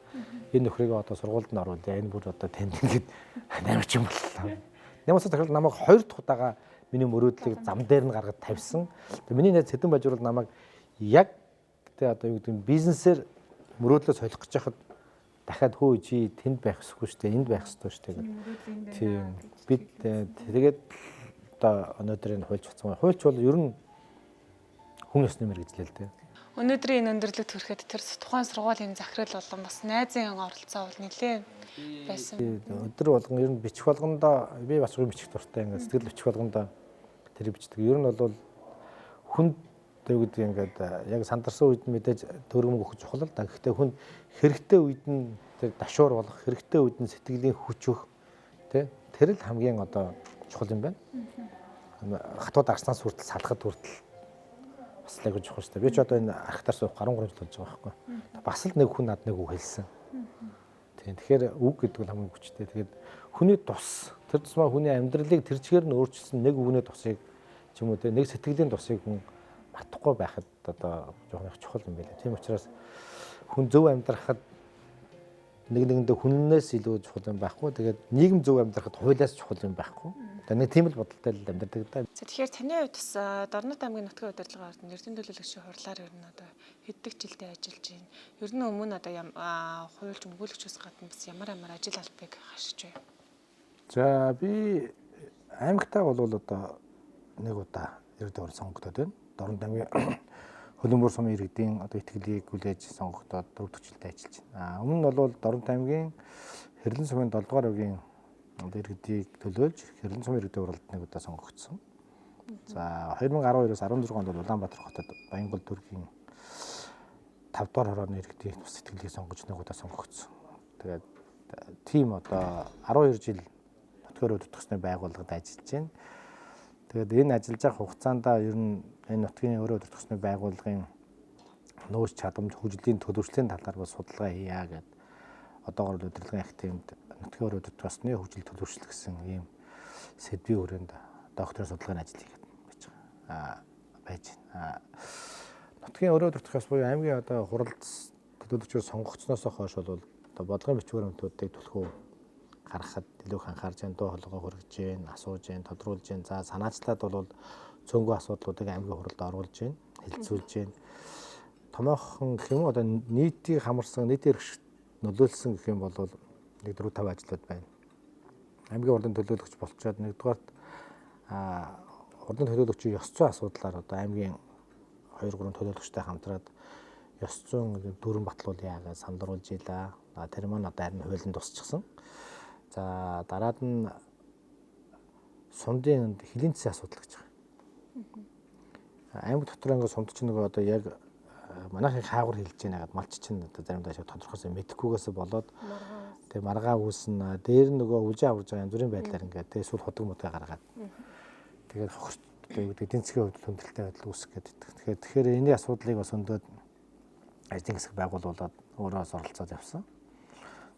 Энэ нөхрийг одоо сургуульд нь оруулъя. Энэ бүр одоо танд ингэж намайг ч юм боллоо. Нямаас захирал намайг 2 дахь удаага миний мөрөөдлийг зам дээр нь гаргад тавьсан. Тэгээ миний найз Цэдэн Бажуур намайг яг тэ одоо юу гэдэг нь бизнесээр мөрөөдлөө солих гэж хахад дахиад хөө чи тэнд байх ёсгүй шүү дээ. Энд байх ёстой шүү дээ. Тийм. Бид тэгээд одоо өнөөдөр энэ хуульч болсон. Хуульч бол ер нь хүн ёсны мэргэжлээ л дээ. Өнөөдрийн энэ өндөрлөгт хүрэхэд тэр тухайн сургуулийн захирал болон бас найзын оролцоо бол нэлээд байсан. Өдөр болгон ер нь бичих болгондоо би бас бичих дуртай ингээд сэтгэл бичих болгондоо тэр бичдэг. Ер нь бол хүнд юу гэдэг ингээд яг сандарсан үед мэдээж төрөмөг өгөх чухал л да. Гэхдээ хүнд хэрэгтэй үед нь тэр дашуур болох, хэрэгтэй үед нь сэтгэлийн хүч өгөх тий тэр л хамгийн одоо чухал юм байна. Хатууд арснаас хүртэл салахад хүртэл бас л айгүй чухал шүү дээ. Би ч одоо энэ архитаар суух 13 жил болж байгаа байхгүй. Бас л нэг хүн над нэг үг хэлсэн. Тийм. Тэгэхээр үг гэдэг нь хамгийн хүчтэй. Тэгээд хүний тус тэр тусмаа хүний амьдралыг тэр чигээр нь өөрчилсөн нэг үгний тусыг ч юм уу те нэг сэтгэлийн тусыг хүн мартахгүй байхад одоо жоохон их чухал юм байлаа. Тийм учраас хүн зөв амьдрахад нэг нэгэндээ хүннээс илүү чухал юм байхгүй. Тэгээд нийгэм зөв амьдрахад хуулиас чухал юм байхгүй. Тэгээд нэг тийм л бодолтой л амьдардаг да. За тэгэхээр таны хувьд бас Дорнод аймгийн нутгийн удирдлагын ордон Эрдэнэ төлөөлөгчийн хурлаар ер нь одоо хэддэг жилдээ ажиллаж байна. Ер нь өмнө одоо хуульч өмгөөлөгчөөс гадна бас ямар ажил албыг хашиж байна. За би аймагтаа бол одоо нэг удаа ердөө сонгогдоод байна. Дорнод аймгийн хөлбөмбөр сумын иргэдийн одоо итгэлийг хүлээж сонгогдоод 4 жилдээ ажиллаж байна. Өмнө нь бол Дорнод аймгийн Хэрлэн сумын 7 дугаар өгийн одоо иргэдийг төлөөлж Хэрлэн сумын иргэдийн уралд нэг удаа сонгогдсон. За 2012-оос 16 онд Улаанбаатар хотод Баянгол дүүргийн 5 дугаар хорооны иргэдийн тус итгэлийг сонгож нэг удаа сонгогдсон. Тэгээд тийм одоо 12 жил нутгийн өрөө төсний байгууллагад ажиллаж байна. Тэгээд энэ ажиллаж байгаа хугацаанд ер нь энэ нутгийн өрөө төсний байгууллагын нөөц чадамж хөгжлийн төлөвшлийн талаар бас судалгаа хийя гэдэг одоогоор удирдлагын активд нутгийн өрөө төсний хөгжил төлөвшлөх гэсэн ийм сэдвийн хүрээнд докторийн судалгааны ажил хийгээд байж байна. Нутгийн өрөө төсөөс буюу аймгийн одоо хуралд төлөөлөгчөөр сонгогдсноос хойш бол одоо бодлогын бичвэр баримтуудыг түлхүү гаргахад илүү их анхаарч байна, дуу хоолойгоо хүргэж байна, асууж байна, тодруулж байна. За санаачлаад бол цөөнгөө асуудлуудыг аймгийн хуралд оруулж байна, хэлэлцүүлж байна. Томоохон гэх юм уу одоо нийтийг хамарсан, нийтийн эрхшилд нөлөөлсөн гэх юм бол нэг 4-5 ажлууд байна. Аймгийн хурлын төлөөлөгч болчоод нэгдүгээрт хурлын төлөөлөгчийн ёс зүйн асуудлаар одоо аймгийн 2-3 төлөөлөгчтэй хамтраад ёс зүйн дүрэн батлуулъя гэж саналруулж ийлээ. Тэр маань одоо харин хуулинд тусчихсан. За дараад нь сундын хөлийн цэсийн асуудал гэж байгаа. Аймаг дотор ингээд сунд чинь нөгөө одоо яг манайхын хаагур хэлж байна гэдэг малч чинь одоо заримдаа шууд тодорхойлсон мэдэхгүйгээс болоод тэгээ маргаа үүснэ. Дээр нь нөгөө үжи аварж байгаа янз бүрийн байдлаар ингээд тэгээ эсвэл ходог модыг гаргаад. Тэгээд хохирт гэдэг эдийн засгийн хувьд хүндрэлтэй байдал үүсэх гэдэг. Тэгэхээр энэний асуудлыг бас өндөд ажлын хэсэг байгуулуулад өөрөөс оролцоод явсан.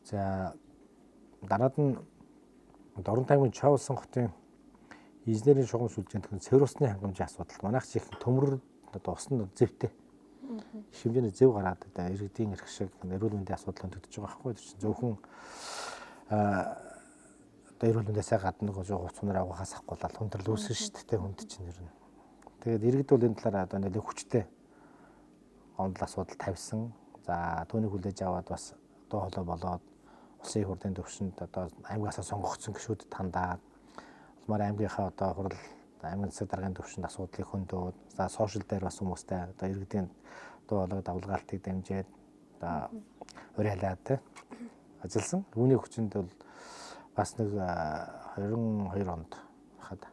За дараад нь Дорнод аймгийн Чавлсан хотын инженерийн шугам сүлжээнд цэвэр усны хангамжийн асуудал. Манайх чих төмөр одоо усны зэвтэй. Их хэмжээний зэв гараад иргэдийн эрх шиг эрүүл мэндийн асуудал хөндөгдөж байгаа байхгүй. Тэр чинь зөвхөн одоо эрүүл мэндээсээ гадна нэг хувц сунаар авахаас ахгүйл хүндрэл үүснэ шүү дээ хүнд чинь ер нь. Тэгээд иргэд бол энэ талаар одоо нэлээд хүчтэй онол асуудал тавьсан. За түүнийг хүлээж аваад бас дуу хоолой болоод улсын хурлын төвшөнд одоо аймгаасаа сонгогдсон гишүүдэд хандаад улмаар аймгийнхаа одоо хурал аймгийн засаг даргын төвшөнд асуудлыг хөндөөд за сошиал дээр бас хүмүүстэй одоо иргэдийн дуу хоолой давлгаалтыг дамжаад одоо өрөө халаад ажилласан. Үүний хүчинд бол бас нэг 22 онд хахад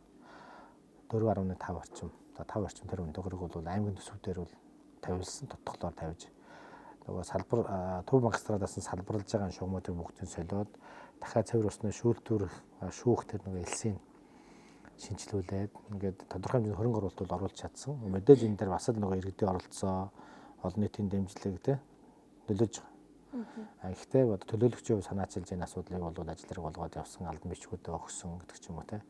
4.5 орчим 5 орчим тэрбум төгрөг бол аймгийн төсвүүдээр бол тавилсан тодтоглоор тавьж нөгөө салбар төв магистратаас нь салбарлаж байгаа шугамуудыг бүгдийг солиод дахиад цэвэр усны шүүлтүүрэх шүүх тэр нөгөө элсийн шинжилүүлээд ингээд тодорхой хэмжээний хөрөнгө оруулалт бол оруулж чадсан. Мэдээж энэ дээр бас л нөгөө иргэдийн оролцоо, олон нийтийн дэмжлэг те нөлөөж байгаа. Гэхдээ одоо төлөөлөгчийн хувь санаачилж энэ асуудлыг бол ажлаар болгоод явсан, албан бичгүүдэд өгсөн гэдэг ч юм уу те.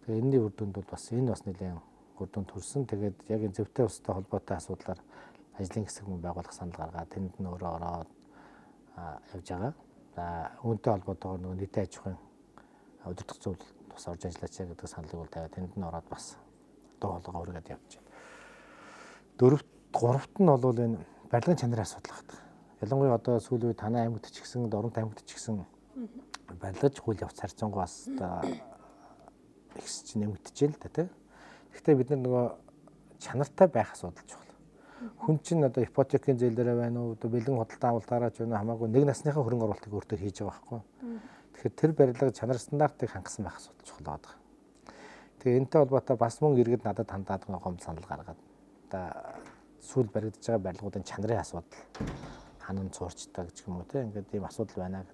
Тэгээ энэний үр дүнд бол бас энэ бас нэлээд үр дүнд хүрсэн. Тэгээд яг энэ зэвтэй устай холбоотой асуудлаар ажлын хэсэг мөн байгуулах санал гаргаад тэнд нь өөрөө ороод явж байгаа. За үүнтэй холбоотойгоор нөгөө нийтийн аж ахуйн удирдах зөвлөлд бас орж ажиллаач гэдэг саналыг бол тавиад тэнд нь ороод бас дуу хоолойгоо өргөд явж байна. Гуравт нь бол энэ барилгын чанарын асуудал байна. Ялангуяа одоо сүүлийн үед танай аймагт ч гэсэн Дорнод аймагт ч гэсэн барилгаж хууль явц харьцангуй бас ихс чинь нэмэгдэжээ л да тий. Гэхдээ бид нар нөгөө чанартай байх асуудал чухал. Хүн чинь одоо ипотекийн зээл дээр байна уу, одоо бэлэн худалдан авалтаараа ч байна хамаагүй нэг насныхаа хөрөнгө оруулалтыг өөртөө хийж байгаа байхгүй. Тэгэхээр тэр барилга чанар стандартыг хангасан байх асуудал чухал байдаг. Тэгээ энэтэй холбоотой бас мөн иргэд надад хандаад гомд санал гаргаад одоо сүүл баригдаж байгаа барилгуудын чанарын асуудал ханан цуурчдаг гэх юм уу те ингээд ийм асуудал байна.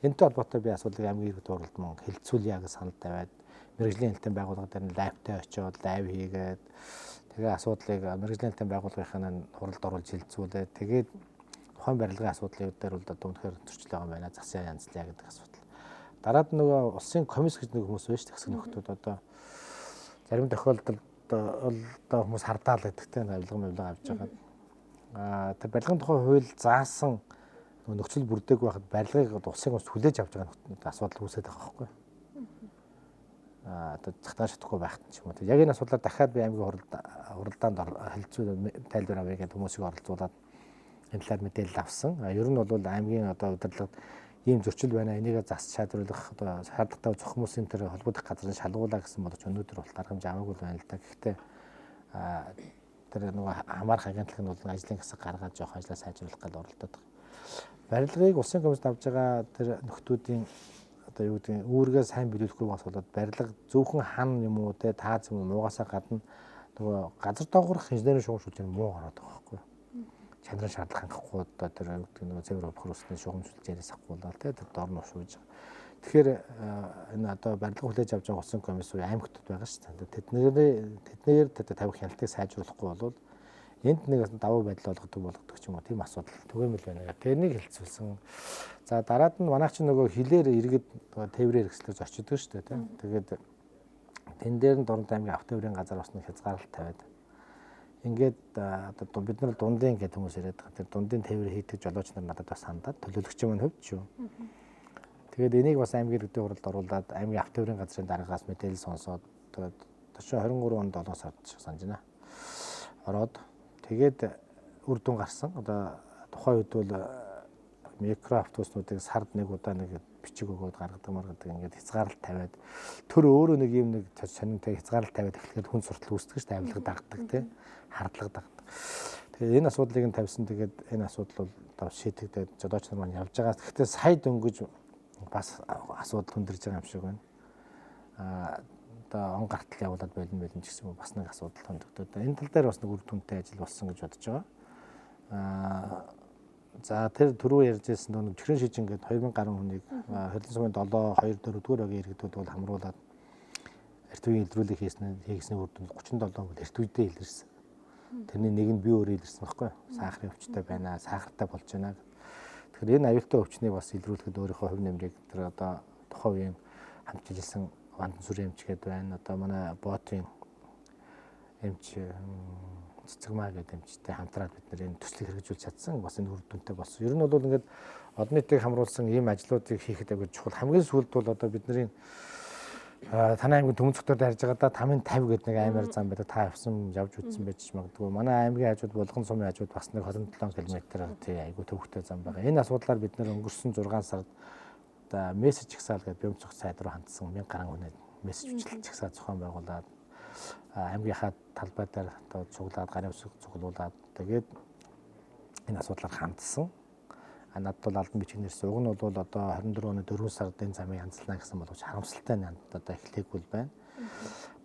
Энэтэй холбоотой би асуудлыг аймгийн иргэд уралд мөн хэлэлцүүлье гэж санал тавиад мэрэгжлийн хэлтийн байгууллага дээр нь лайвтай очиод лайв хийгээд тэгээ асуудлыг мэрэгжлийн хэлтийн байгууллагын хуралд оруулж хэлцүүлээд тэгээд тухайн барилгын асуудлыг дээр бол одоо үнэхээр зөрчил байгаа юм байна. Засаа янзлаа гэдэг асуудал. Дараад нөгөө улсын комисс гэж нэг хүмүүс байна шүү дээ. Хэсэг нөхдүүд одоо зарим тохиолдолд одоо хүмүүс хардаал гэдэгтэй авилга авч байгаа. Тэр барилгын тухай хууль заасан нөхцөл бүрдээг байхад барилгыг улсын хүмүүс хүлээж авч байгаа асуудал үүсээд байгаа байхгүй. Одоо захтааж чадахгүй байхад ч юм уу. Яг энэ асуудлаар дахиад би аймгийн хуралдаанд хэлцүү тайлбар авъя гэдэг хүмүүсийг оролцуулаад энэ талаар мэдээлэл авсан. Ер нь бол аймгийн одоо удирдлагад ийм зөрчил байна. Энийг засч шийдвэрлэх одоо шаардлагатай зөв хүмүүсийн тэр холбогдох газрын шалгуулаа гэсэн бодож өнөөдөр бол арга хэмжээ аваагүй байна л да. Гэхдээ тэр нөгөө хамаарах агентлаг нь бол ажлын хэсэг гаргаад жоох ажлаа сайжруулах гэж оролдоод байгаа. Барилгыг улсын комиссд авж байгаа тэр нөхдүүдийн одоо юу гэдэг үүргээ сайн биелүүлэхгүй бас болоод барилга зөвхөн хан юм уу те таац юм муугасаа гадна нөгөө газар доогоорох инженерийн шугамшуулж муу гараад байгаа байхгүй. Чанарын шаардлага хангахгүй одоо тэр юу гэдэг нөгөө цэвэр бохросны шугамшуулж яриасахгүй болоо те тэр дор нь ушууж. Тэгэхээр энэ одоо барилга хүлээж авч байгаа улсын комисс уу аймагтд байгаа шүү дээ. Тэднэр тавих хяналтыг сайжруулахгүй болвол энд нэг давуу байдал болгодог ч юм уу тийм асуудал түгээмэл байна. Тэрнийг хэлцүүлсэн. За дараад нь манайч нөгөө хилээр иргэд тээврээр ихслэр зочдөг шүү дээ тийм. Тэгээд тэн дээр нь Дорнод аймгийн авто тээврийн газар бас нэг хязгаарлалт тавиад ингээд одоо бид нар дундын гэдэг хүмүүс яриад байгаа. Тэр дундын тээвэр хийдэг жолооч нар надад бас хандаад төлөөлөгчийн маань хувьд шүү. Тэгээд энийг бас аймгийн иргэдийн хуралд оруулаад аймгийн авто тээврийн газрын дараагаас мэдээлэл сонсоод тэгээд 23 онд 7 сард санаж байна. Ороод тэгээд үр дүн гарсан. Одоо тухайн үед бол микроавтобуснуудыг сард нэг удаа нэг бичиг өгөөд гаргадаг ингээд хязгаарлалт тавиад төр өөрөө нэг юм нэг сонинтай хязгаарлалт тавиад эхлэхэд хүн суртал үүсдэг шүү дээ. Авилга дагдаг тий. Хардлага дагдаг. Тэгээд энэ асуудлыг нь тавьсан. Тэгээд энэ асуудал бол одоо шийдэгдээд жолооч нар маань явж байгаа. Гэхдээ сая дөнгөж бас асуудал хүндэрж байгаа юм шиг байна. Одоо он гартал явуулаад болин ч гэсэн бас нэг асуудал хөндөгдөд. Энэ тал дээр бас нэг үр дүнтэй ажил болсон гэж бодож байгаа. За тэр түрүү ярьжсэн нэг чихрэн шижин гэдэг 2000 гаруй хүнийг Хөрлөн сумын 7 2 4 дугаар багийн иргэдүүд бол хамруулад эрт үеийн илрүүлэг хийсний үр дүнд 37 хүн эрт үедээ илэрсэн. Тэрний нэг нь би өөрөө илэрсэн байхгүй юу? Сахарын өвчтэй байна, сахартай болж байна. Тэгэхээр энэ аюултай өвчнийг бас илрүүлэхэд өөрийнхөө хувь нэмрийг тэр одоо тухайн үеийн хамт ажилласан Вандан сүрэн эмч гэдэг байна. Одоо манай боотын эмч цэцэгмаа гэдэг эмчтэй хамтраад бид нэр энэ төслийг хэрэгжүүлж чадсан. Бас энэ үр дүнтэй болсон. Ер нь бол ингээд олон нийтийг хамруулсан ийм ажлуудыг хийхэд агай чухал. Хамгийн сүүлд бол одоо бидний танай аймгийн төмөн цогтод харж байгаа да 550 гэдэг нэг аймаар зам байдаг. Та явж үзсэн байж магадгүй. Манай аймгийн хажууд Булган сумын хажууд бас нэг 27 км тий айгүй төвөгтэй зам байгаа. Энэ асуудлаар бид нэр өнгөрсөн 6 сард одоо мессеж чагсаал гэдэг бэлэн цог сайд руу хандсан 1000 гаруй хүнээ мессеж хүчлэл чагсаа зохион байгуулад аймгийнхаа талбай дээр одоо цуглаад гарын үсэг цуглуулад тэгээд энэ асуудлаар хандсан. Надад бол албан бичиг нэрсэн. Уг нь бол одоо 24 оны 4 сард энэ замыг хяналтна гэсэн боловч харамсалтай надад одоо эхлэхгүй байна.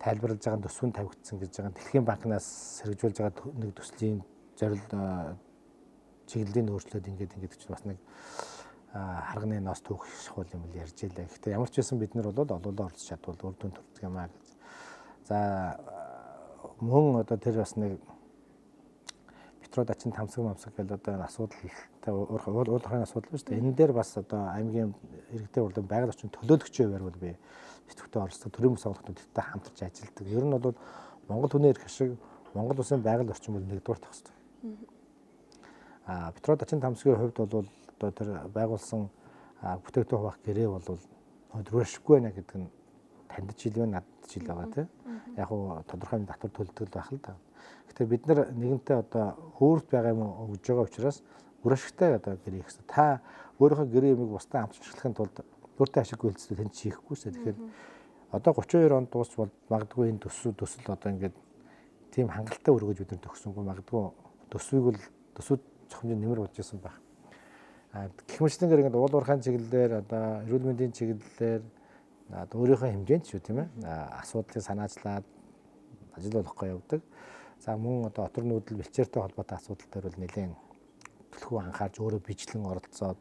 Тайлбарлаж байгаа төсвийн тавигдсан гэж байгаа Дэлхийн банкнаас хэрэгжүүлж байгаа нэг төслийн зорилт чиглэлийн өөрчлөлт ингээд чинь бас нэг харганы ноос түүх шахуул юм л ярьж илээ. Гэхдээ ямар ч байсан бид нар бол олоолаа оролцож чадвал үр дүн төрдөг юм аа гэж. За мөн одоо тэр бас нэг Петрод ачин тамсаг гэдэг одоо асуудалтай уул хорын асуудал байна шүү дээ. Энэ дээр бас одоо аймгийн иргэдийн хурлын байгаль орчин төлөөлөгчийн хувьд бол би битүүхтэй оролцдог төрийн бас олонхнуудтай хамтарч ажилладаг. Ер нь бол Монгол хүний эрх шиг Монгол улсын байгаль орчин бол нэгдүгээр тах хэрэгтэй. Петрод ачин тамсгийн хувьд бол одоо тэр байгуулсан бүтээгдэхүүн хуваах гэрээ бол өдрөшгүй байна гэдэг нь танд жил байна, надад жил байгаа тийм. Яг уу тодорхой татвар төлдөг байх л да. Тэгэхээр бид нар нэгэнтээ одоо өөрт байгаа юм өгж байгаа учраас үр ашигтай одоо гэрээ хийх. Та өөрийнхөө гэрээ юмыг бусдад амтж ашиглахын тулд өөртөө ашиггүй хэлцэл тань хийхгүй шүү дээ. Тэгэхээр одоо 32 онд дуусч бол магадгүй энэ төсөл одоо ингээд тийм хангалттай өргөж бид нар төгсөнгөө магадгүй төсвийг бол төсвүүд цохимжийн нэмэр болж исэн байх. Гэх мэтлэнгээр ингээд уул уурхайн чиглэлээр одоо эрүүл мэндийн чиглэлээр өөрийнхөө хэмжээнд шүү тийм ээ асуудлыг санаачлаад ажил болохгүй явдаг. За мөн одоо отор нүүдэл бэлчээртэй холбоотой асуудал дээр бол нэлээд төлхөө анхаарч өөрөө бичлэн оролцоод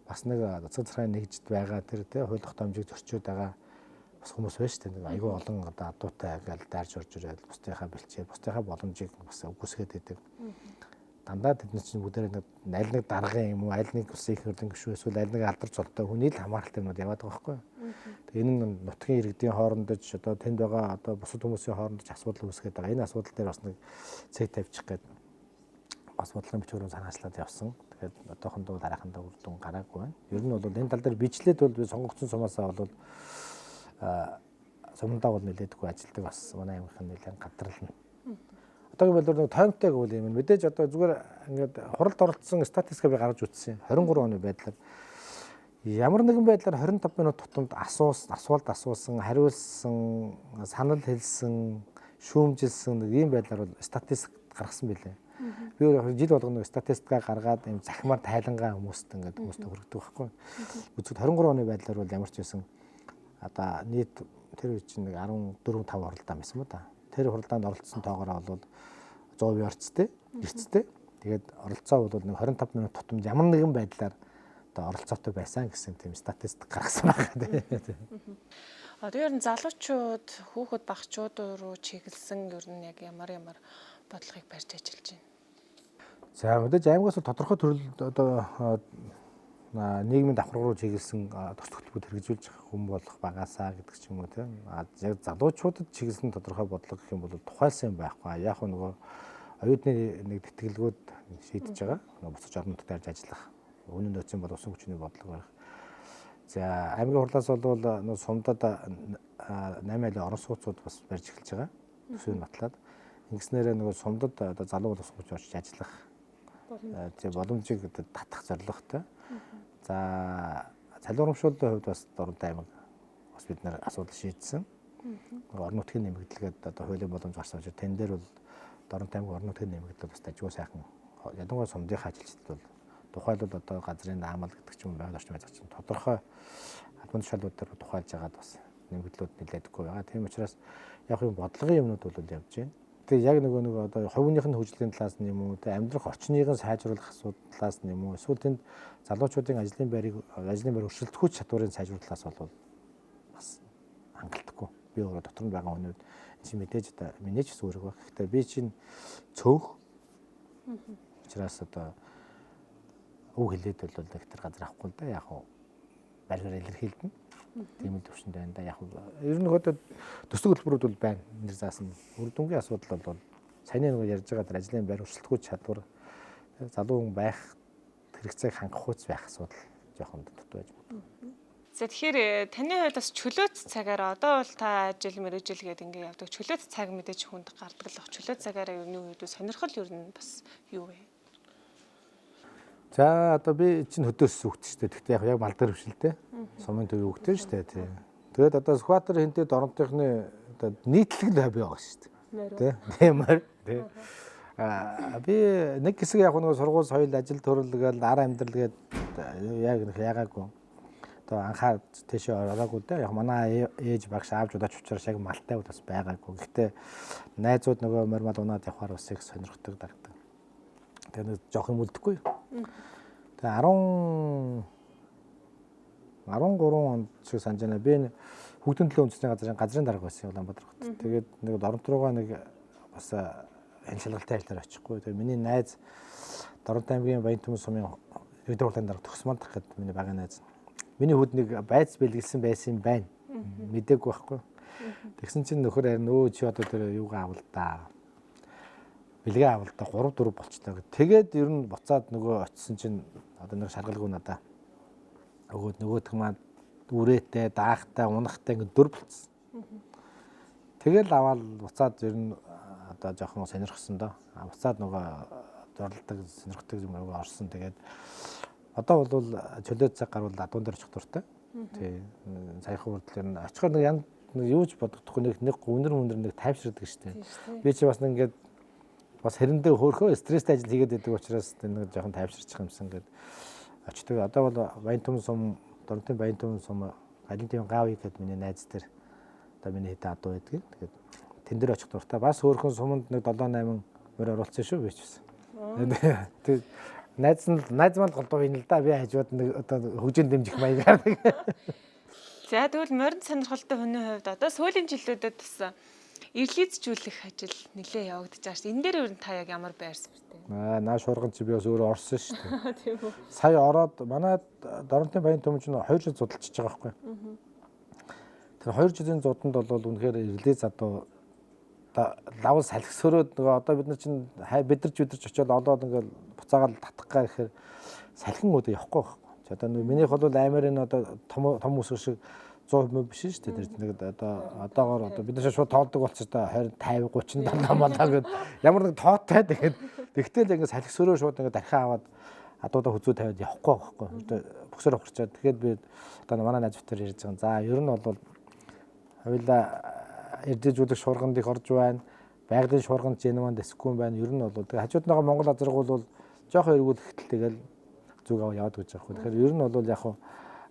бас нэг цэцэг цагаан нэгжид байгаа тэр тийм хууль тогтоомжийг зөрчөөд байгаа бас хүмүүс байна шүү дээ. Нэг айгүй олон одоо адуутай гал дайрч орж ирээд бусдынхаа бэлчээ, бусдынхаа боломжийг бас үгүйсгээд байдаг. Дандаа тэд нар чинь бүгдээ нэг аль нэг даргын юм уу, аль нэг ус их хөрлөн гişүү эсвэл аль нэг алдар цолтой хүний л хамааралтай юмуд яваад байгаа байхгүй. Тэгээ энэ нь нутгийн иргэдийн хоорондож одоо тэнд байгаа одоо бусад хүмүүсийн хоорондож асуудал үүсгээд байгаа. Энэ асуудал дээр бас нэг цэг тавьчих гээд бас бодлогын бичвэрээр санаачлаад явсан. Тэгээд одоохондоо дараахандаа үр дүн гараагүй байна. Ер нь бол энэ тал дээр бичлээд бол би сонгогдсон сумаасаа бол сумдаа бол нэлээдгүй ажилдаг бас манай аймгийн нэлээд гадрална. Одоогийн байдлаар нэг тоймтой гэвэл юм мэдээж одоо зүгээр ингээд хуралд оролцсон статистик би гаргаж үзсэн. 23 оны байдлаар ямар нэгэн байдлаар 25 минут тутамд асуулт асуусан, хариулсан, санал хэлсэн, шүүмжилсэн нэг ийм байдлаар бол статистик гаргасан билээ. Би жил болгоно статистикаа гаргаад ийм захимаар тайлангаа хүмүүст ингээд хүмүүст хүргэдэг байхгүй. Үзэхэд 23 оны байдлаар бол ямар ч байсан одоо нийт тэр үе чинь нэг 14-5 хуралдаан байсан ба та. Тэр хуралдаанд оролцсон тоогоороо бол 100% орцтой, эрцтэй. Тэгээд оролцоо бол нэг 25 минут тутамд ямар нэгэн байдлаар одоо оролцоотой байсан гэсэн тийм статистик гаргасан байна. Одоо ер нь залуучууд, хүүхэд багчууд руу чиглэсэн ер нь яг ямар бодлогыг барьж ажиллаж байна. За мэдээж аймагаас тодорхой төрөл одоо нийгмийн давхар руу чиглэсэн төсөл хөтөлбөр хэрэгжүүлж байгаа хүн болох багасаа гэдэг ч юм уу тийм. Яг залуучуудад чиглэсэн тодорхой бодлого гэх юм бол тухайлсан юм байхгүй. Яг нөгөө оюутны нэг тэтгэлгүүд шийдэж байгаа. Бусаж орон нутгад ярьж ажиллах. Үнэн нөөцийн бол усан хүчний бодлого байх. За аймгийн хурлаас бол нөө сумдад 8 айлын орон сууцуд бас барьж эхэлж байгаа. Төсвийг батлаад ингэснээрээ нөгөө сумдад одоо залуу усан хүч орж ажиллах боломжийг татах зорилготой. За цалин урамшууллын хувьд бас Дорнод аймаг бас бид нэр асуудал шийдсэн. Орон нутгийн нэмэгдэлгээд одоо хуулийн боломж гарсан учраас тэн дээр бол Дорнод аймаг орон нутгийн нэмэгдэл бас дажгүй сайхан ядангуй сумдынхаа ажилчдад бол тухайлбал одоо газрын наамал гэдэг ч юм байгаль орчин байцаагч тодорхой албан тушаалууд дээр тухайлж байгаад бас нэмэгдлүүд нэлээдэггүй байгаа. Тийм учраас яг юм бодлогын юмнууд бол явж байна. Тэгээ яг нөгөө одоо хувийнхын хөгжлийн талаас нь юм уу, тэгээ амьдрах орчныг сайжруулах асуудлаас нь юм уу, эсвэл тэнд залуучуудын ажлын байр өршөлтгүйч чадварыг сайжруулах талаас бол бас хангалтгүй. Би өөрөө дотор нь байгаа хүнүүд энэ чинь мэдээж одоо миний ч зүрх баг. Гэхдээ би чинь цөөх. Учраас одоо үг хэлээд бол нэг тэр газар авахгүй л да. Яг уу барьгаар илэрхийлнэ. Тийм л төвшөнд байна да. Яг ер нь одоо төсөв хөтөлбөрүүд бол байна. Нэр заасан. Үр дүнгийн асуудал бол саяны нэг ярьж байгаа тэр ажлын байр өршөлтгүйч чадвар залуу хүн байх хэрэгцээг хангах хүч байх асуудал жоохон дут байж байна. Тэгэхээр таны хувьд бас чөлөөт цагаар одоо бол та ажил мэргэжил гэдэг ингээ явдаг. Чөлөөт цаг мэдээж хүнд гардаг л ах. Чөлөөт цагаараа юу нэг үед сонирхол ер нь бас юу вэ? За одоо би чинь хөдөөс үгт шүү дээ. Гэхдээ яг малдар хвшилтэй. Сумын төв үгтэй шүү дээ тий. Тэгээд одоо Сүхбаатар хинтээ Дорнодынхны одоо нийтлэг л бай байгаа шүү дээ. Тиймэр тий. Би нэг хэсэг яг нэг сургууль соёл ажил төрөл гээл ар амьдрал гээд яг ягаагүй. Одоо анхаад тийшээ ороогүй дээ. Яг манай ээж багш аавч удаач учраас яг малтай бас байгаагүй. Гэхдээ найзууд нөгөө морь мал унаад явахаар бас их сонирхдаг дагдаг. Тэгээд жоох юм үлдэхгүй. Тэгээ 13 онд шиг санаж байна. Би Хөгжлийн төлөө үндэсний газрын дарга байсан Улаанбаатар хотод. Тэгээд нэг Дорнод руугаа нэг бас энэ шалгалтын ажиллаар очихгүй. Тэгээ миний найз Дорнод аймгийн Баянтүмэн сумын өдөр хурлын дарга төгсмөлдөх гэдэг миний багийн найз. Миний хүүд нэг байц бэлгэлсэн байсан юм байна. Мэдээгүй байхгүй. Тэгсэн чинь нөхөр харин өө чи одоо тэр юугаа авал да. Бэлгээ авал да 3 4 болчихлоо гэд. Тэгээд ер нь буцаад нөгөө очисон чинь одоо нэг шаргалгүй надаа. Нөгөөх маань үрээтэй, даахтай, унахтай ингэ 4 болчихсон. Тэгэл аваад буцаад ер нь одоо жоохон сонирхсон доо. Буцаад нөгөө зорилдог, сонирхдаг юм руу орсон. Тэгээд одоо бол чөлөөт цаг гарвал адуун дээр очих дуртай. Тий. Саяхан хүртэл нь очихоор нэг янд юу ч бодохдохгүй нэг гүнэр нэг тайвширдаг штеп. Би чи бас ингээд бас хэрэндээ хөөхөө стресстэй ажил хийгээд байдаг учраас нэг жоохон тайвширчих юмсан гээд очдөг. Одоо бол Баянтүмэн сум, Дорнодын Баянтүмэн сум Галентийн Гавь гэдэг миний найз дээр одоо миний хэд адуу байдаг. Тэгээд тэн дээр очих дуртай. Бас хөөхөн суманд нэг 7 8 мөр оруулсан шүү би ч гэсэн. Тэгээд найз маань голдуу юм л да. Би хажууд нэг одоо хөгжин дэмжих маягаар. За тэгвэл морин сонирхолтой хүний хувьд одоо сүүлийн жилүүдэд бас эрлийцжүүлэх ажил нэлээд явагдаж байгаа шүү. Энэ дээр ер нь та яг ямар байр суурьтай? Наа шуурган чи би бас өөрөө орсон шүү дээ. Тийм үү. Сая ороод манай Доронтын баян төмж нь 2 жил судалчихж байгаа байхгүй. Тэр 2 жилийн зуданд бол үнэхээр эрлийц одоо лавл салхисөрөөд нөгөө одоо бид нар чинь бидэрч очиод олоод ингээл буцаагаал татах гэхээр салхин өдөө явахгүй байхгүй. Одоо нөгөө минийх бол аймарын одоо том үсэг шиг 100% биш шүү дээ. Тэр нэг одоогоор бид нар шууд тоолдог болчихсон та 20 50 30 70 малаа гэд ямар нэг тоотой тэгээд тэгтэл ингээд салхисөрөө шууд ингээд дахин аваад адуудаа хүзүү тавиад явахгүй байхгүй. Бөксөр ухарчаад тэгээд би одоо манай найз бүтээр ярьж байгаа. За ер нь бол хоёулаа эрдэжүүлэх шуурганд их орж байна. Байгалийн шуурганд жинван дэсгүй байна. Ер нь бол тэгээд хажууд байгаа Монгол азраг бол жоохон эргүүл ихтэл тэгэл зүг аваад яваад гэж байгаа. Тэгэхээр ер нь бол яг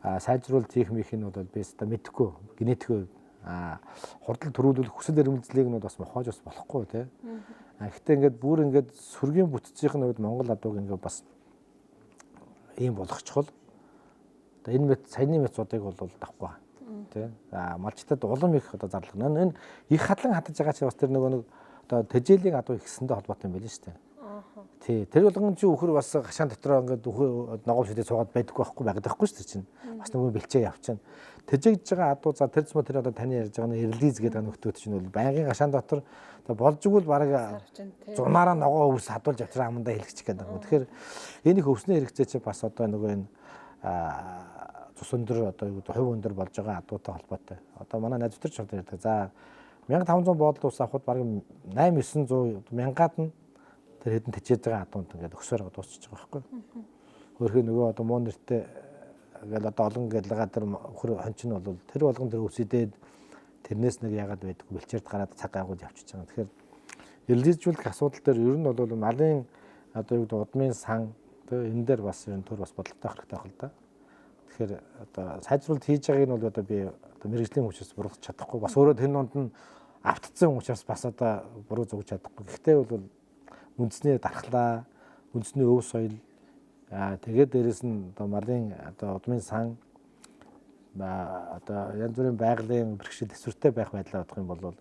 сайжруулалт хийх мих нь бол би өстө мэдэхгүй генетикөө хурдл төрүүлүүлэх хүсэл эрмэлзлийг нь бас мохоож бас болохгүй тий. Гэхдээ ингээд бүр ингээд сүргийн бүтцийн хувьд Монгол адууг ингээд бас ийм болгочихвол одоо энэ мэт саяны методыг бол давхгүй тий. Малчтад улам их одоо зарлага. Энэ их хадлан хатаж байгаа чи бас тэр нөгөө нэг одоо тэжээлийн адуу ихсэндээ холбоотой юм байл шүү дээ. Тий. Тэр болгон чи өхөр бас гашаан дотроо ингээд ногоон шүдээ цугаад байдаггүй байхгүй шүү дээ чинь. Бас нөгөө бэлчээ явчихна. Тэжээгдэж байгаа адуу за тэр зам тэр одоо таны ярьж байгаа нь эрлиз гэдэг нөхдөд чинь бол байнгын гашаан дотор болж игэл бараг зунаараа ногоо өвс хадуулж авчраа амандаа хэлчих гээд байгаа. Тэгэхээр энэ их өвснөө хэрэгцээ чи бас одоо нөгөө энэ цус өндөр одоо юу хувь өндөр болж байгаа адуутай холбоотой. Одоо манай найз төр ч ярьдаг. За 1500 боодол ус авахд бараг 8 900 мянгаад нь тэр хэдэн тэжээж байгаа адуунд ингээд өксөөр дуусчих байгаа байхгүй. Өөрхөн нөгөө одоо муу нэртэй ингээл одоо олон гэлгаа тэр хөр хончин бол тэр болгон тэр өсөдөөд тэрнээс нэг яагаад байдаггүй бэлчээрд гараад цаг агуулж явчихж байгаа. Тэгэхээр эрлийжүүлэх асуудал дээр ер нь бол малын одоо юу гэдэг удмын сан тэр энэ дээр бас ер нь төр бас бодолтой хэрэгтэй байх л да. Тэгэхээр одоо сайжруулалт хийж байгааг нь бол одоо би одоо мэрэгжлийн хүчээс буруутгах чадахгүй. Бас өөрөө тэр донд нь автцсан учраас бас одоо буруу зөвж чадахгүй. Гэхдээ бол үндэсний дархлаа, үндэсний өв соёл тэгээд дээрэс нь одоо малын одоо удмын сан одоо янз бүрийн байгалийн бэрхшээл төсвөртэй байх байдлаа бодох юм бол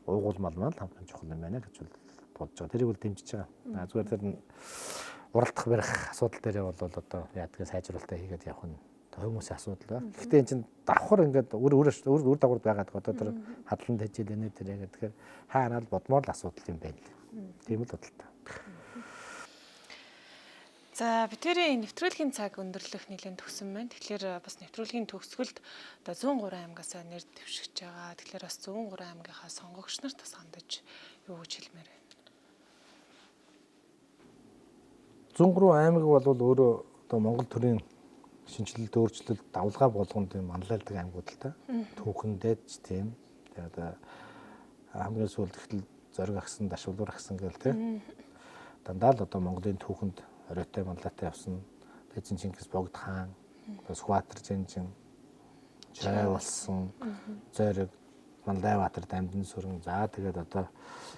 уугуул мал хамгийн чухал юм байна гэж бодож байгаа. Тэрийг бол дэмжиж байгаа. Зүгээр тэр уралдах барих асуудал дээр бол одоо яадгийн сайжруулалтаа хийгээд явах нь хүмүүсийн асуудал байна. Гэхдээ эн чинь давхар ингээд өөр дагавар байгаад одоо тэр хадлан тэжээл энэ тэр яг тэгэхээр хаанаа бодмоор л асуудал юм байна. Тийм л бодлоо. За бидний нэвтрүүлгийн цаг өндөрлөх нэлээд төгсөн байна. Тэгэхээр бас нэвтрүүлгийн төгсгөлд одоо 103 аймгаас нэр дэвшигч байгаа. Тэгэхээр бас 103 аймгийнхаа сонгогч нарт бас хандаж юу гэж хэлмээр байна. 103 аймаг бол өөрөө одоо Монгол төрийн шинжилэлт өөрчлөлт давлгаа болгонд манлайлдаг аймагуд л та. Түүхэндээ ч тийм. Тэгээд одоо хамгийн сүүлд ихтэл зориг агсан, дашвалуур агсан гээл тийм. Дандаа л одоо Монголын түүхэнд оройтой манлайтай явсан. Тэжин Чингис Богд хаан, Сүхбаатар Жанжин, Жирай болсон, зориг Манлайбаатар Дамдын сүрэн. За тэгээд одоо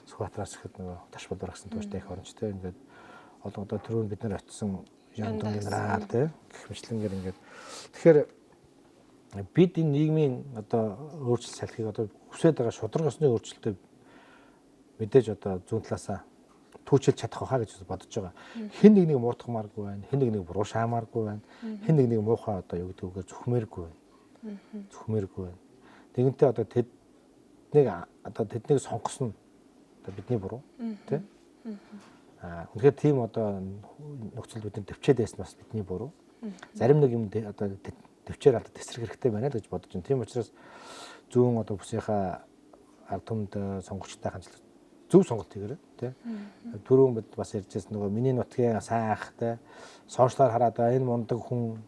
Сүхбаатараас ихэд нөгөө дашвалуур агсан тууштай их орончтой ингээд одоо түрүүн бид нар очисон Яндон генерал тий гэх мэтлэнгээр ингээд тэгэхээр бид энэ нийгмийн одоо өөрчлөлт салхийг одоо хүсэж байгаа шудраг ёсны өөрчлөлтөд мэдээж одоо зүүн талаасаа түүчилж чадах хаа гэж бодож байгаа. Хэн нэг муутгамааргүй байна, хэн нэг буруу шаамааргүй байна, хэн нэг муухай одоо юу гэдгүүгээр зүхмээргүй байна. Зүхмээргүй байна. Тэгэнтэй одоо тэднийг сонгосон одоо бидний буруу тий. Үнэхээр тийм одоо нөхцөл бидний төвчээд байсан бас бидний буруу. Зарим нэг юм одоо төвчээр алдаа тесрэх хэрэгтэй байна л гэж бодож байна. Тийм учраас зүүн одоо бүсийнхаа ард түмэнд сонгогчтой хандлага зөв сонголт хийгээрэй тий. Түрүүн бид бас ярьжсэн нөгөө миний нутгийн сайн ах тий. Сошиалаар хараад энэ мундаг хүн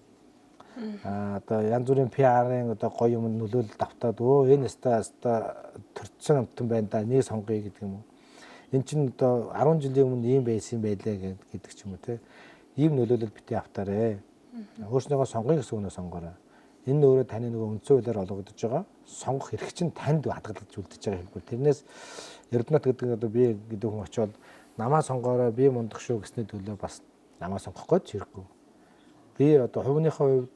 одоо янз бүрийн PR-ын одоо гоё юм нөлөөлөлд автаад энэ өстой төрцөн амтан байна да нэг сонгоё гэдэг юм уу. Энд чинь одоо 10 жилийн өмнө ийм байсан байлээ гэдэг ч юм уу те. Ийм нөлөөлөл битээ автаарэ. Өөрснийгөө сонгоё гэсэн үнэ сонгоорой. Энэ нь өөрөө таны нөгөө үндсэн хуулиар олгогдож байгаа. Сонгох эрх чинь танд хадгалагдж үлдэж байгаа хэлбэр. Тэрнээс Эрдэнэт гэдэг одоо би гэдэг хүн очиод намаа сонгоорой би мундах шүү гэсний төлөө бас намаа сонгох гэж хэрэггүй. Би одоо хувийнхаа хувьд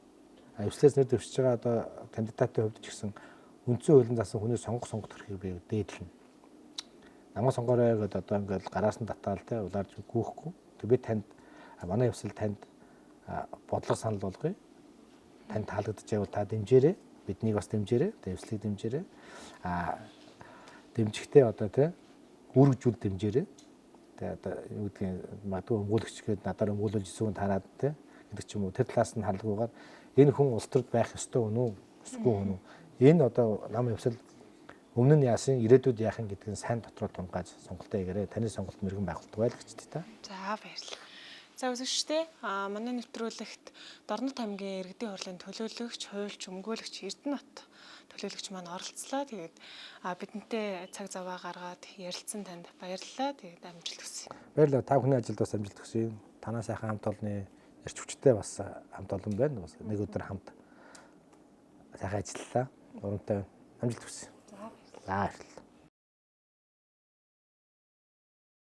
Эвслээс нэр дэвшиж байгаа одоо кандидатын хувьд ч гэсэн үндсэн хуулийн засан хүний сонгох төрхийг би дээдлэнэ. Намаа сонгоорой гэдээ одоо ингээд гараас нь татаал те улаарж гүйхгүй. Тэг би танд манай явсал танд бодлого санал болгоё. Танд таалагдж байвал та дэмжээрэй. Биднийг бас дэмжээрэй. Тэг эвслийг дэмжээрэй. Дэмжихтэй одоо те үүргэжүүл дэмжээрэй. Тэг одоо юу гэдгийг магадгүй өмгөөлөгч гээд надаар өмгөөлөж эсвэл тараад те гэдэг ч юм уу. Тэр талаас нь хандлагуугаар энэ хүн улс төрд байх ёстой үнэ үү? Эсвэл үнэ үү? Энэ одоо нам явсал өмнө нь яасан ирээдүйд яах юм гэдгийг сайн дотроо тунгааж сонголтоо хийгээрэй. Таны сонголт мэрэгэн байгуулдаг байл гэж та. За баярлалаа. За үзэгчтэй манай нэвтрүүлэгт Дорнод аймгийн иргэдийн хурлын төлөөлөгч, хуульч, өмгөөлөгч Эрдэнэбат төлөөлөгч маань оролцлоо. Тэгээд бидэнтэй цаг зав гаргаад ярилцсан танд баярлалаа. Тэгээд амжилт хүсье. Баярлалаа. Та бүхний ажилд бас амжилт хүсье. Танаа сайхан хамт олны эрч хүчтэй бас хамт олон байна. Бас нэг өдөр хамт сайхан ажиллалаа. Урамтай амжилт хүсье. За баярлалаа.